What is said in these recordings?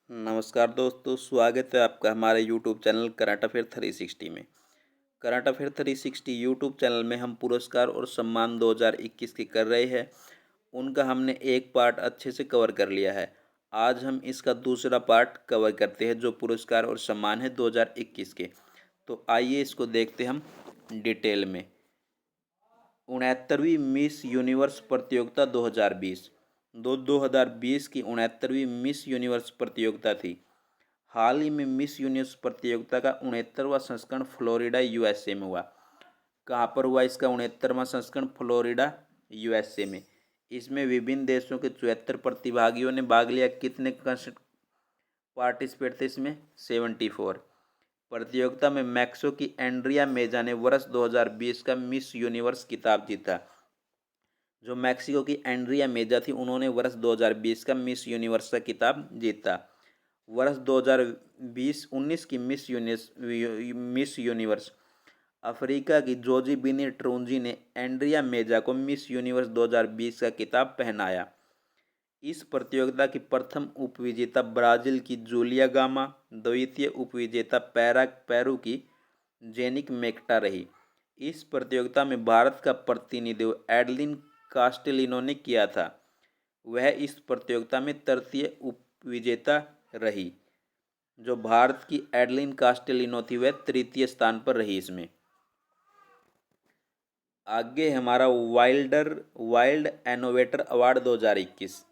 नमस्कार दोस्तों, स्वागत है आपका हमारे यूट्यूब चैनल करंट अफेयर 360 में। करंट अफेयर 360 यूट्यूब चैनल में हम पुरस्कार और सम्मान 2021 के कर रहे हैं। उनका हमने एक पार्ट अच्छे से कवर कर लिया है। आज हम इसका दूसरा पार्ट कवर करते हैं जो पुरस्कार और सम्मान है 2021 के। तो आइए इसको देखते हम डिटेल में। 69वीं मिस यूनिवर्स प्रतियोगिता 2020 2020 की 69वीं मिस यूनिवर्स प्रतियोगिता थी। हाल ही में मिस यूनिवर्स प्रतियोगिता का 69वां संस्करण फ्लोरिडा यूएसए में हुआ। कहाँ पर हुआ इसका 69वां संस्करण? फ्लोरिडा यूएसए में। इसमें विभिन्न देशों के 74 प्रतिभागियों ने भाग लिया। कितने पार्टिसिपेट थे इसमें? 74। प्रतियोगिता में मैक्सो की एंड्रिया मेजा ने वर्ष 2020 का मिस यूनिवर्स खिताब जीता। जो मैक्सिको की एंड्रिया मेजा थी उन्होंने वर्ष 2020 का मिस यूनिवर्स का खिताब जीता। वर्ष 2020-19 की मिस यूनिवर्स अफ्रीका की जोजी बिनी ट्रूंजी ने एंड्रिया मेजा को मिस यूनिवर्स 2020 का खिताब पहनाया। इस प्रतियोगिता की प्रथम उपविजेता ब्राजील की जूलिया गामा, द्वितीय उपविजेता पेरू की जेनिक मेक्टा रही। इस प्रतियोगिता में भारत का प्रतिनिधित्व एडलिन कास्टेलिनो ने किया था। वह इस प्रतियोगिता में तृतीय उपविजेता रही। जो भारत की एडलिन कास्टेलिनो थी वह तृतीय स्थान पर रही। इसमें आगे हमारा वाइल्ड इनोवेटर अवार्ड 2021।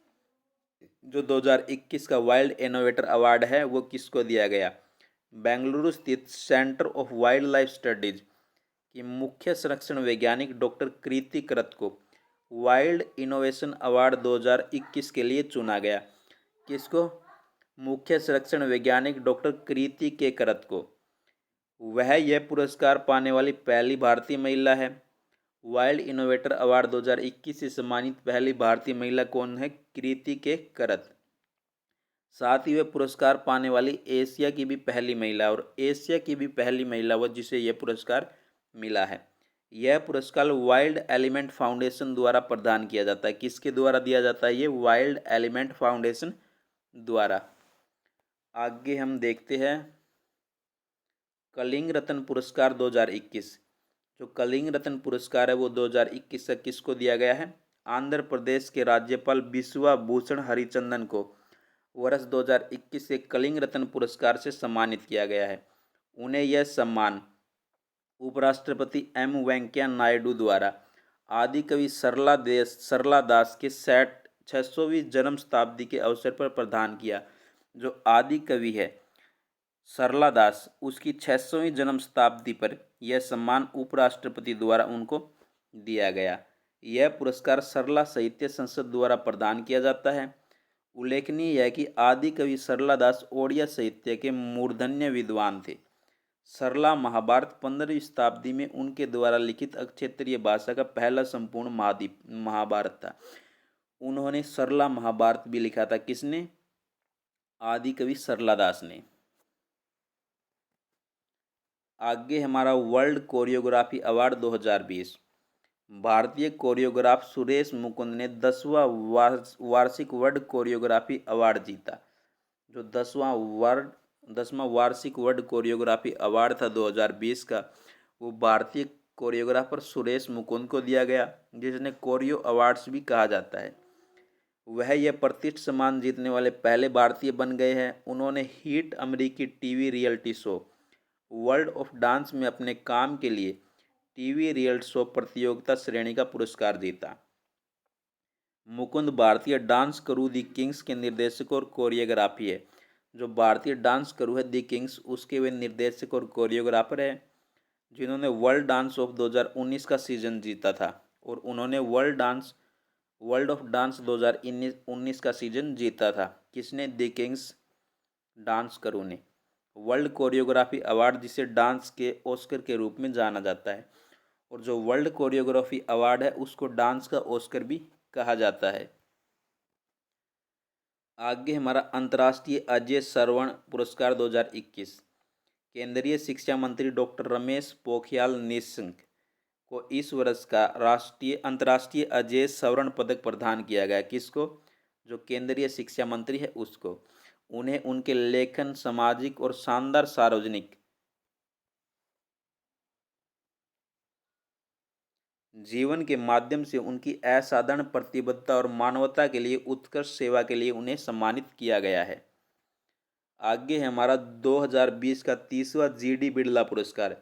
जो 2021 का वाइल्ड इनोवेटर अवार्ड है वो किसको दिया गया? बेंगलुरु स्थित centre of wild life studies की मुख्य संरक्षण वैज्ञानिक डॉक्टर कृति करत को वाइल्ड इनोवेशन अवार्ड 2021 के लिए चुना गया। किसको? मुख्य संरक्षण वैज्ञानिक डॉक्टर कृति के करत को। वह यह पुरस्कार पाने वाली पहली भारतीय महिला है। वाइल्ड इनोवेटर अवार्ड 2021 से सम्मानित पहली भारतीय महिला कौन है? कृति के करत। साथ ही वह पुरस्कार पाने वाली एशिया की भी पहली महिला और एशिया की भी पहली महिला वो जिसे यह पुरस्कार मिला है। यह पुरस्कार वाइल्ड एलिमेंट फाउंडेशन द्वारा प्रदान किया जाता है। किसके द्वारा दिया जाता है? ये वाइल्ड एलिमेंट फाउंडेशन द्वारा। आगे हम देखते हैं कलिंग रत्न पुरस्कार 2021। जो कलिंग रत्न पुरस्कार है वो 2021 का किसको दिया गया है? आंध्र प्रदेश के राज्यपाल बिस्वा भूषण हरिचंदन को वर्ष 2021 के कलिंग रत्न पुरस्कार से सम्मानित किया गया है। उन्हें यह सम्मान उपराष्ट्रपति एम वेंकैया नायडू द्वारा आदिकवि सरला दास के 600वीं जन्म शताब्दी के अवसर पर प्रदान किया। जो आदिकवि है सरला दास, उसकी 600वीं जन्म शताब्दी पर यह सम्मान उपराष्ट्रपति द्वारा उनको दिया गया। यह पुरस्कार सरला साहित्य संसद द्वारा प्रदान किया जाता है। उल्लेखनीय है कि आदिकवि सरला दास ओडिया साहित्य के मूर्धन्य विद्वान थे। सरला महाभारत 15वीं शताब्दी में उनके द्वारा लिखित क्षेत्रीय भाषा का पहला संपूर्ण महाभारत था। उन्होंने सरला महाभारत भी लिखा था। किसने? आदिकवि सरला दास ने। आगे हमारा वर्ल्ड कोरियोग्राफी अवार्ड 2020। भारतीय कोरियोग्राफ सुरेश मुकुंद ने 10वां वार्षिक वर्ल्ड कोरियोग्राफी अवार्ड जीता। जो 10वां वार्षिक वर्ल्ड कोरियोग्राफी अवार्ड था 2020 का, वो भारतीय कोरियोग्राफर सुरेश मुकुंद को दिया गया, जिसने कोरियो अवार्ड्स भी कहा जाता है। वह यह प्रतिष्ठित सम्मान जीतने वाले पहले भारतीय बन गए हैं। उन्होंने हिट अमेरिकी TV reality show world of dance में अपने काम के लिए टीवी रियलिटी शो प्रतियोगिता श्रेणी का पुरस्कार जीता। मुकुंद भारतीय डांस क्रू दी किंग्स के निर्देशक और कोरियोग्राफी है। जो भारतीय डांस क्रू है दी किंग्स, उसके वे निर्देशक और कोरियोग्राफर है, जिन्होंने वर्ल्ड डांस ऑफ 2019 का सीजन जीता था। और उन्होंने वर्ल्ड ऑफ डांस 2019 का सीजन जीता था। किसने? दी किंग्स डांस क्रू ने। वर्ल्ड कोरियोग्राफी अवार्ड, जिसे डांस के ऑस्कर के रूप में जाना जाता है, और जो वर्ल्ड कोरियोग्राफी अवार्ड है उसको डांस का ऑस्कर भी कहा जाता है। आगे हमारा अंतर्राष्ट्रीय अजय सरवण पुरस्कार 2021। केंद्रीय शिक्षा मंत्री डॉक्टर रमेश पोखरियाल निशंक को इस वर्ष का अंतर्राष्ट्रीय अजय स्वर्ण पदक प्रदान किया गया। किसको? जो केंद्रीय शिक्षा मंत्री है उसको। उन्हें उनके लेखन, सामाजिक और शानदार सार्वजनिक जीवन के माध्यम से उनकी असाधारण प्रतिबद्धता और मानवता के लिए उत्कृष्ट सेवा के लिए उन्हें सम्मानित किया गया है। आगे है हमारा 2020 का 30वां जीडी बिड़ला पुरस्कार।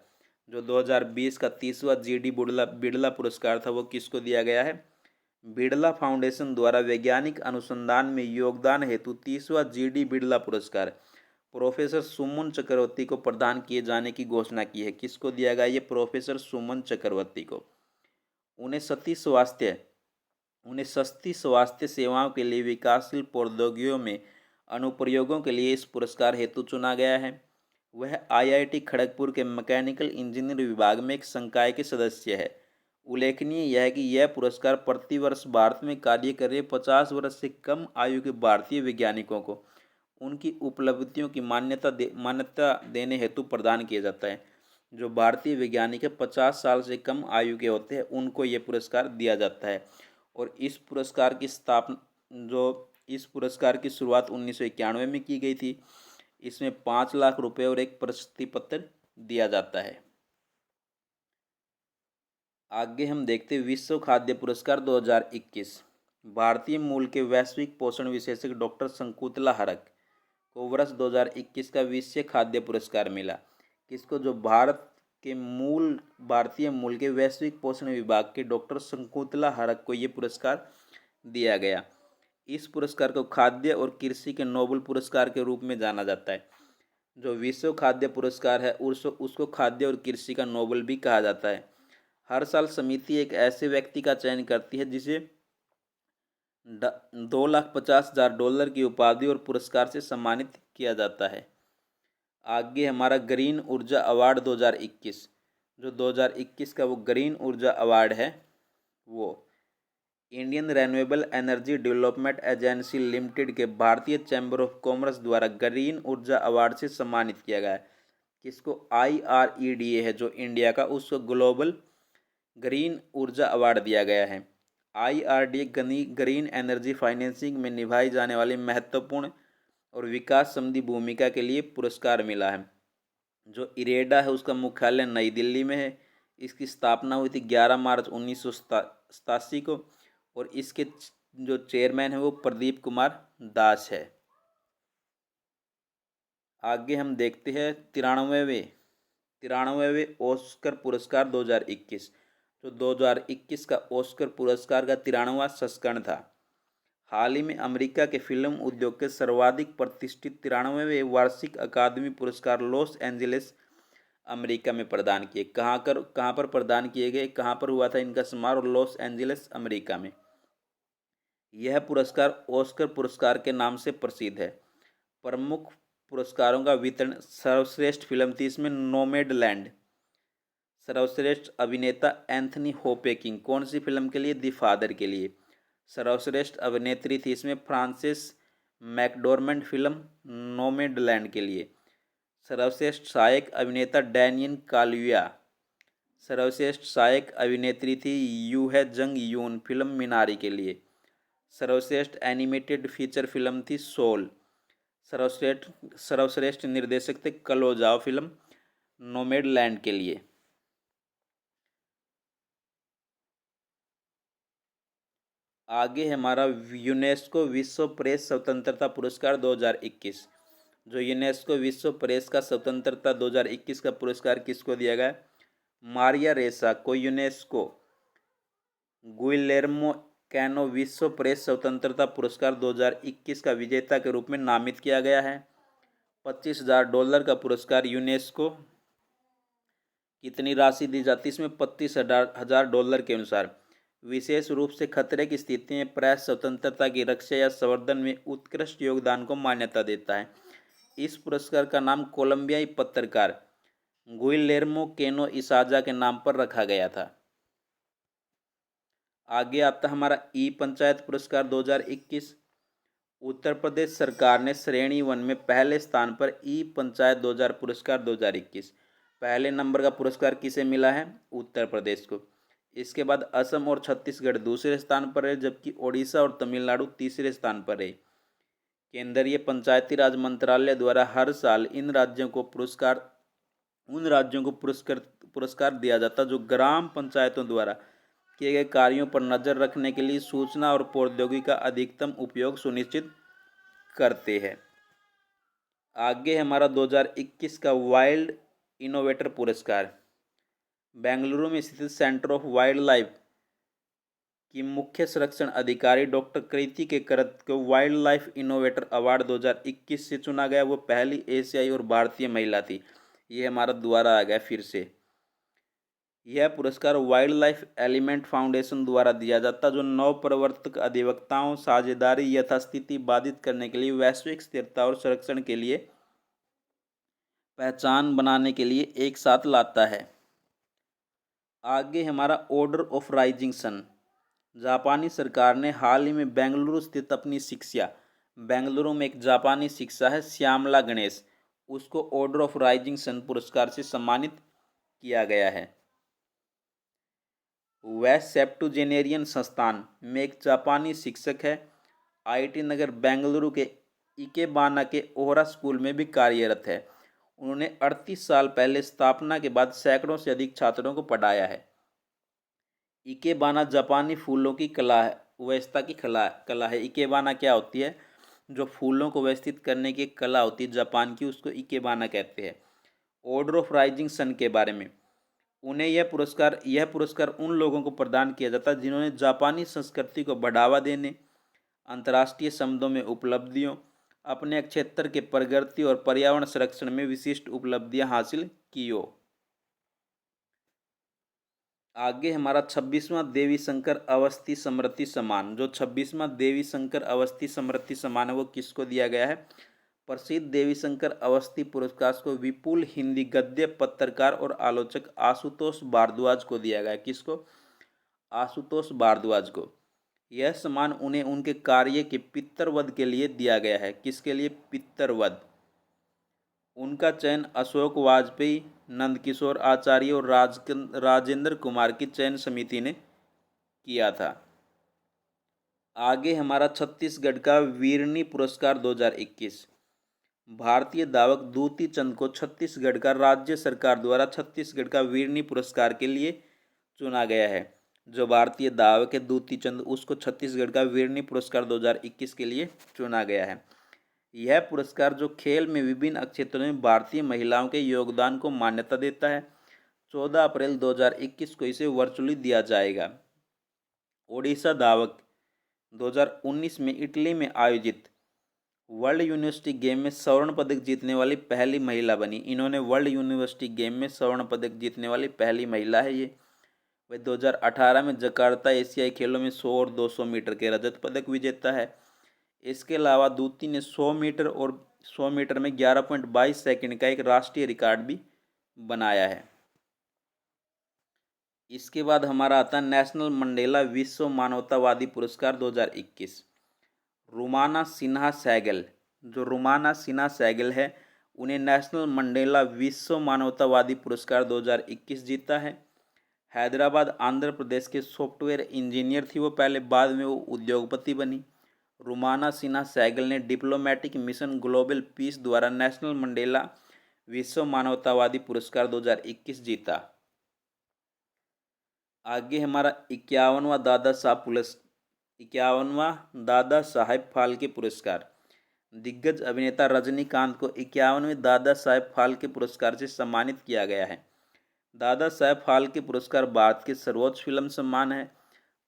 जो 2020 का 30वां जीडी बिड़ला बिड़ला पुरस्कार था वो किसको दिया गया है? बिड़ला फाउंडेशन द्वारा वैज्ञानिक अनुसंधान में योगदान हेतु 30वां जीडी बिड़ला पुरस्कार प्रोफेसर सुमन चक्रवर्ती को प्रदान किए जाने की घोषणा की है। किसको दिया गया? ये प्रोफेसर सुमन चक्रवर्ती को। उन्हें सती स्वास्थ्य उन्हें सस्ती स्वास्थ्य सेवाओं के लिए विकासशील प्रौद्योगिकियों में अनुप्रयोगों के लिए इस पुरस्कार हेतु चुना गया है। वह आईआईटी खड़गपुर के मैकेनिकल इंजीनियर विभाग में एक संकाय के सदस्य है। उल्लेखनीय यह है कि यह पुरस्कार प्रतिवर्ष भारत में कार्य कर रहे 50 वर्ष से कम आयु के भारतीय वैज्ञानिकों को उनकी उपलब्धियों की मान्यता देने हेतु प्रदान किया जाता है। जो भारतीय वैज्ञानिक है 50 साल से कम आयु के होते हैं उनको ये पुरस्कार दिया जाता है। और इस पुरस्कार की शुरुआत 1991 में की गई थी। इसमें 5 लाख रुपए और एक प्रशस्ति पत्र दिया जाता है। आगे हम देखते हैं विश्व खाद्य पुरस्कार 2021। भारतीय मूल के वैश्विक पोषण विशेषज्ञ डॉक्टर शंकुतला हरक को वर्ष 2021 का विश्व खाद्य पुरस्कार मिला। किसको? जो भारतीय मूल के वैश्विक पोषण विभाग के डॉक्टर शंकुतला हरक को ये पुरस्कार दिया गया। इस पुरस्कार को खाद्य और कृषि के नोबेल पुरस्कार के रूप में जाना जाता है। जो विश्व खाद्य पुरस्कार है उसको खाद्य और कृषि का नोबेल भी कहा जाता है। हर साल समिति एक ऐसे व्यक्ति का चयन करती है जिसे $2,50,000 की उपाधि और पुरस्कार से सम्मानित किया जाता है। आगे हमारा ग्रीन ऊर्जा अवार्ड 2021। जो 2021 का वो ग्रीन ऊर्जा अवार्ड है वो Indian renewable energy development agency limited के भारतीय चैम्बर ऑफ कॉमर्स द्वारा ग्रीन ऊर्जा अवार्ड से सम्मानित किया गया है। किसको? IREDA है जो इंडिया का, उसको ग्लोबल ग्रीन ऊर्जा अवार्ड दिया गया है। IREDA ग्रीन एनर्जी फाइनेंसिंग में निभाई जाने वाली महत्वपूर्ण और विकास संबंधी भूमिका के लिए पुरस्कार मिला है। जो इरेडा है उसका मुख्यालय नई दिल्ली में है। इसकी स्थापना हुई थी 11 मार्च 1987 को और इसके जो चेयरमैन है वो प्रदीप कुमार दास है। आगे हम देखते हैं 93वें ऑस्कर पुरस्कार 2021। जो 2021 का ऑस्कर पुरस्कार का 93वां संस्करण था। हाल ही में अमेरिका के फिल्म उद्योग के सर्वाधिक प्रतिष्ठित 93वें वार्षिक अकादमी पुरस्कार लॉस एंजलिस अमेरिका में प्रदान किए। कहाँ पर प्रदान किए गए? कहाँ पर हुआ था इनका समारोह? लॉस एंजलिस अमेरिका में। यह पुरस्कार ऑस्कर पुरस्कार के नाम से प्रसिद्ध है। प्रमुख पुरस्कारों का वितरण सर्वश्रेष्ठ फिल्म थी इसमें नोमैडलैंड। सर्वश्रेष्ठ अभिनेता एंथनी होपकिंस, कौन सी फिल्म के लिए? द फादर के लिए। सर्वश्रेष्ठ अभिनेत्री थी इसमें फ्रांसिस मैकडोरमेंड, फिल्म नोमैडलैंड के लिए। सर्वश्रेष्ठ सहायक अभिनेता डैनियल कालुया। सर्वश्रेष्ठ सहायक अभिनेत्री थी यूहे जंग यून, फिल्म मिनारी के लिए। सर्वश्रेष्ठ एनिमेटेड फीचर फिल्म थी सोल। सर्वश्रेष्ठ निर्देशक थे क्लो जाओ, फिल्म नोमैडलैंड के लिए। आगे है हमारा यूनेस्को विश्व प्रेस स्वतंत्रता पुरस्कार 2021। जो यूनेस्को विश्व प्रेस का स्वतंत्रता 2021 का पुरस्कार किसको दिया गया? मारिया रेसा को यूनेस्को गुइलेर्मो कैनो विश्व प्रेस स्वतंत्रता पुरस्कार 2021 का विजेता के रूप में नामित किया गया है। $25,000 का पुरस्कार यूनेस्को कितनी राशि दी जाती है? इसमें $25,000 के अनुसार विशेष रूप से खतरे की स्थिति में प्रेस स्वतंत्रता की रक्षा या संवर्धन में उत्कृष्ट योगदान को मान्यता देता है। इस पुरस्कार का नाम कोलंबियाई पत्रकार गुइलेर्मो कैनो इसाजा के नाम पर रखा गया था। आगे आता हमारा ई पंचायत पुरस्कार 2021। उत्तर प्रदेश सरकार ने श्रेणी 1 में पहले स्थान पर ई पंचायत 2000 पुरस्कार 2021। पहले नंबर का पुरस्कार किसे मिला है? उत्तर प्रदेश को। इसके बाद असम और छत्तीसगढ़ दूसरे स्थान पर है, जबकि ओडिशा और तमिलनाडु तीसरे स्थान पर है। केंद्रीय पंचायती राज मंत्रालय द्वारा हर साल उन राज्यों को पुरस्कार दिया जाता जो ग्राम पंचायतों द्वारा किए गए कार्यों पर नजर रखने के लिए सूचना और प्रौद्योगिकी का अधिकतम उपयोग सुनिश्चित करते हैं। आगे हमारा 2021 का वाइल्ड इनोवेटर पुरस्कार। बेंगलुरु में स्थित सेंटर ऑफ वाइल्ड लाइफ की मुख्य संरक्षण अधिकारी डॉक्टर कृति के करत को वाइल्ड लाइफ इनोवेटर अवार्ड 2021 से चुना गया। वो पहली एशियाई और भारतीय महिला थी। ये हमारा दोबारा आ गया फिर से। यह पुरस्कार वाइल्ड लाइफ एलिमेंट फाउंडेशन द्वारा दिया जाता जो नव प्रवर्तक अधिवक्ताओं साझेदारी यथास्थिति बाधित करने के लिए वैश्विक स्थिरता और संरक्षण के लिए पहचान बनाने के लिए एक साथ लाता है। आगे हमारा ऑर्डर ऑफ राइजिंग सन। जापानी सरकार ने हाल ही में बेंगलुरु स्थित अपनी शिष्या, बेंगलुरु में एक जापानी शिक्षा है श्यामला गणेश, उसको ऑर्डर ऑफ राइजिंग सन पुरस्कार से सम्मानित किया गया है। वह सेप्टुजेनेरियन संस्थान में एक जापानी शिक्षक है। आईआईटी नगर बेंगलुरु के इकेबाना के ओहरा स्कूल में भी कार्यरत है। उन्होंने 38 साल पहले स्थापना के बाद सैकड़ों से अधिक छात्रों को पढ़ाया है। इकेबाना जापानी फूलों की कला है, व्यवस्था की कला है। इकेबाना क्या होती है? जो फूलों को व्यवस्थित करने की कला होती है जापान की, उसको इकेबाना कहते हैं। ऑर्डर ऑफ राइजिंग सन के बारे में, उन्हें यह पुरस्कार उन लोगों को प्रदान किया जाता है जिन्होंने जापानी संस्कृति को बढ़ावा देने, अंतर्राष्ट्रीय संबंधों में उपलब्धियों, अपने क्षेत्र के प्रगति और पर्यावरण संरक्षण में विशिष्ट उपलब्धियां हासिल की हो। आगे हमारा 26वां देवी शंकर अवस्थी स्मृति सम्मान। जो 26वां देवी शंकर अवस्थी स्मृति सम्मान है वो किसको दिया गया है? प्रसिद्ध देवी शंकर अवस्थी पुरस्कार को विपुल हिंदी गद्य पत्रकार और आलोचक आशुतोष भारद्वाज को दिया गया है। किसको? आशुतोष भारद्वाज को। यह सम्मान उन्हें उनके कार्य के पितृवध के लिए दिया गया है। किसके लिए? पितृवध। उनका चयन अशोक वाजपेयी, नंदकिशोर आचार्य और राजेंद्र कुमार की चयन समिति ने किया था। आगे हमारा छत्तीसगढ़ का वीरनी पुरस्कार 2021। भारतीय धावक दूती चंद को छत्तीसगढ़ का राज्य सरकार द्वारा छत्तीसगढ़ का वीरनी पुरस्कार के लिए चुना गया है। जो भारतीय धावक है दूती चंद, उसको छत्तीसगढ़ का वीरनी पुरस्कार 2021 के लिए चुना गया है। यह पुरस्कार जो खेल में विभिन्न क्षेत्रों में भारतीय महिलाओं के योगदान को मान्यता देता है। 14 अप्रैल 2021 को इसे वर्चुअली दिया जाएगा। ओडिशा धावक 2019 में इटली में आयोजित वर्ल्ड यूनिवर्सिटी गेम में स्वर्ण पदक जीतने वाली पहली महिला बनी। इन्होंने वर्ल्ड यूनिवर्सिटी गेम में स्वर्ण पदक जीतने वाली पहली महिला है ये। वह 2018 में जकार्ता एशियाई खेलों में 100 और 200 मीटर के रजत पदक विजेता है। इसके अलावा दूती ने 100 मीटर और 100 मीटर में 11.22 सेकंड का एक राष्ट्रीय रिकॉर्ड भी बनाया है। इसके बाद हमारा आता है नेशनल मंडेला विश्व मानवतावादी पुरस्कार 2021। रुमाना सिन्हा सैगल, जो रुमाना सिन्हा सैगल है, उन्हें नेशनल मंडेला विश्व मानवतावादी पुरस्कार 2021 जीता है। हैदराबाद आंध्र प्रदेश के सॉफ्टवेयर इंजीनियर थी वो पहले, बाद में वो उद्योगपति बनी। रुमाना सिन्हा सैगल ने डिप्लोमेटिक मिशन ग्लोबल पीस द्वारा नेशनल मंडेला विश्व मानवतावादी पुरस्कार 2021 जीता। आगे हमारा 51वां दादा साहेब फाल्के पुरस्कार। दिग्गज अभिनेता रजनीकांत को 51वें दादा साहेब फाल्के पुरस्कार से सम्मानित किया गया है। दादा साहेब फाल्के पुरस्कार भारत के सर्वोच्च फिल्म सम्मान है।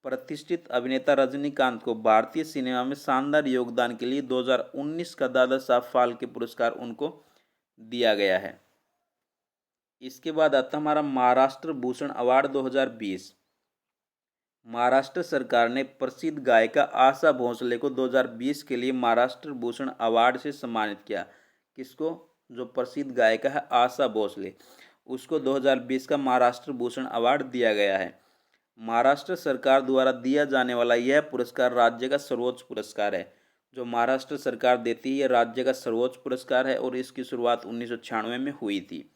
प्रतिष्ठित अभिनेता रजनीकांत को भारतीय सिनेमा में शानदार योगदान के लिए 2019 का दादा साहब फाल्के पुरस्कार उनको दिया गया है। इसके बाद आता हमारा महाराष्ट्र भूषण अवार्ड 2020। महाराष्ट्र सरकार ने प्रसिद्ध गायिका आशा भोसले को 2020 के लिए महाराष्ट्र भूषण अवार्ड से सम्मानित किया। किसको? जो प्रसिद्ध गायिका है आशा भोसले, उसको 2020 का महाराष्ट्र भूषण अवार्ड दिया गया है। महाराष्ट्र सरकार द्वारा दिया जाने वाला यह पुरस्कार राज्य का सर्वोच्च पुरस्कार है। जो महाराष्ट्र सरकार देती है यह राज्य का सर्वोच्च पुरस्कार है और इसकी शुरुआत 1996 में हुई थी।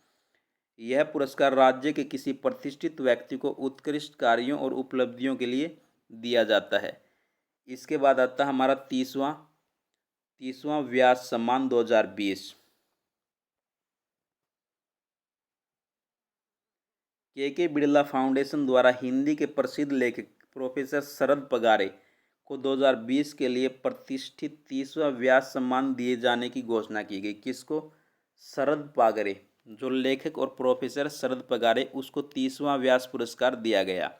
यह पुरस्कार राज्य के किसी प्रतिष्ठित व्यक्ति को उत्कृष्ट कार्यों और उपलब्धियों के लिए दिया जाता है। इसके बाद आता है हमारा 30वां 30वां व्यास सम्मान 2020। के बिड़ला फाउंडेशन द्वारा हिंदी के प्रसिद्ध लेखक प्रोफेसर शरद पगारे को 2020 के लिए प्रतिष्ठित 30वां व्यास सम्मान दिए जाने की घोषणा की गई। किसको? शरद पगारे, जो लेखक और प्रोफेसर शरद पगारे, उसको 30वां व्यास पुरस्कार दिया गया।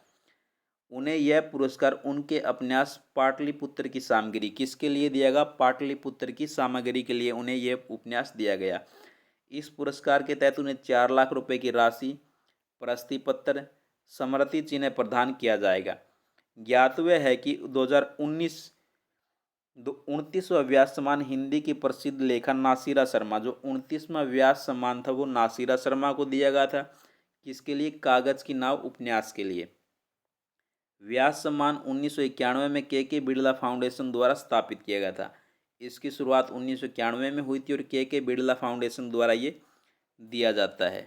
उन्हें यह पुरस्कार उनके उपन्यास पाटलिपुत्र की सामग्री, किसके लिए दिया गया? पाटलिपुत्र की सामग्री के लिए उन्हें यह उपन्यास दिया गया। इस पुरस्कार के तहत उन्हें 4 लाख रुपए की राशि, प्रशस्ति पत्र, स्मृति चिन्ह प्रदान किया जाएगा। ज्ञातव्य है कि 2019 29वां व्यास सम्मान हिंदी की प्रसिद्ध लेखक नासिरा शर्मा, जो 29वां व्यास सम्मान था वो नासिरा शर्मा को दिया गया था। किसके लिए? कागज की नाव उपन्यास के लिए। व्यास सम्मान 1991 में के बिड़ला फाउंडेशन द्वारा स्थापित किया गया था। इसकी शुरुआत 1991 में हुई थी और के बिड़ला फाउंडेशन द्वारा ये दिया जाता है।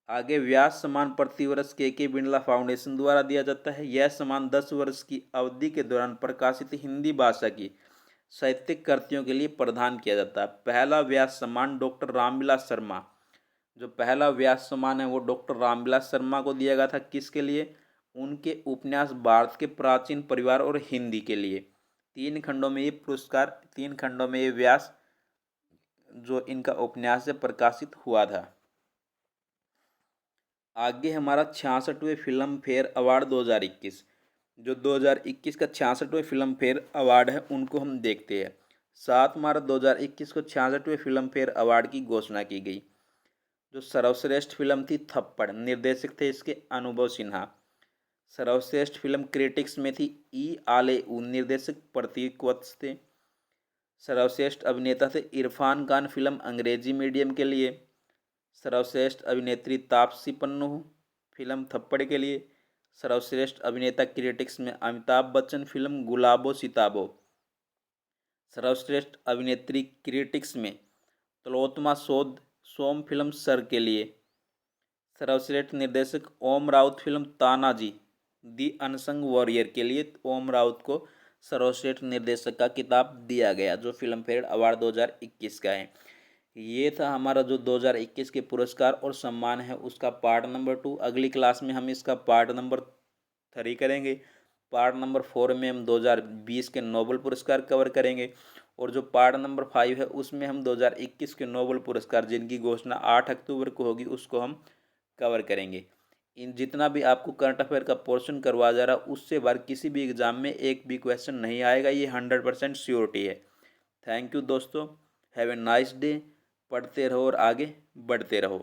आगे व्यास सम्मान प्रतिवर्ष के बिड़ला फाउंडेशन द्वारा दिया जाता है। यह सम्मान 10 वर्ष की अवधि के दौरान प्रकाशित हिंदी भाषा की साहित्यिक कृतियों के लिए प्रदान किया जाता है। पहला व्यास सम्मान डॉक्टर रामविलास शर्मा, जो पहला व्यास सम्मान है वो डॉक्टर रामविलास शर्मा को दिया गया था। किसके लिए? उनके उपन्यास भारत के प्राचीन परिवार और हिंदी के लिए। 3 खंडों में ये पुरस्कार, 3 खंडों में ये व्यास जो इनका उपन्यास है प्रकाशित हुआ था। आगे हमारा 66वें फिल्म फेयर अवार्ड 2021, जो 2021 का 66वें फिल्म फेयर अवार्ड है उनको हम देखते हैं। 7 मार्च 2021 को 66वें फिल्म फेयर अवार्ड की घोषणा की गई। जो सर्वश्रेष्ठ फिल्म थी थप्पड़, निर्देशक थे इसके अनुभव सिन्हा। सर्वश्रेष्ठ फिल्म क्रिटिक्स में थी ई आले ऊ, निर्देशक प्रतीक वत्स थे। सर्वश्रेष्ठ अभिनेता थे इरफान खान, फिल्म अंग्रेजी मीडियम के लिए। सर्वश्रेष्ठ अभिनेत्री तापसी पन्नू, फिल्म थप्पड़ के लिए। सर्वश्रेष्ठ अभिनेता क्रिटिक्स में अमिताभ बच्चन, फिल्म गुलाबो सिताबो। सर्वश्रेष्ठ अभिनेत्री क्रिटिक्स में तिलोत्तमा सोम, फिल्म सर के लिए। सर्वश्रेष्ठ निर्देशक ओम राउत, फिल्म तानाजी दी अनसंग वॉरियर के लिए ओम राउत को सर्वश्रेष्ठ निर्देशक का खिताब दिया गया, जो फिल्म फेयर अवार्ड 2021 का है। ये था हमारा जो 2021 के पुरस्कार और सम्मान है उसका पार्ट नंबर 2। अगली क्लास में हम इसका पार्ट नंबर 3 करेंगे। पार्ट नंबर 4 में हम 2020 के नोबेल पुरस्कार कवर करेंगे और जो पार्ट नंबर 5 है उसमें हम 2021 के नोबेल पुरस्कार जिनकी घोषणा 8 अक्टूबर को होगी उसको हम कवर करेंगे। इन जितना भी आपको करंट अफेयर का पोर्शन करवाया जा रहा है उससे बाहर किसी भी एग्जाम में एक भी क्वेश्चन नहीं आएगा, ये 100% श्योरिटी है। थैंक यू दोस्तों, हैव ए नाइस डे। पढ़ते रहो और आगे बढ़ते रहो।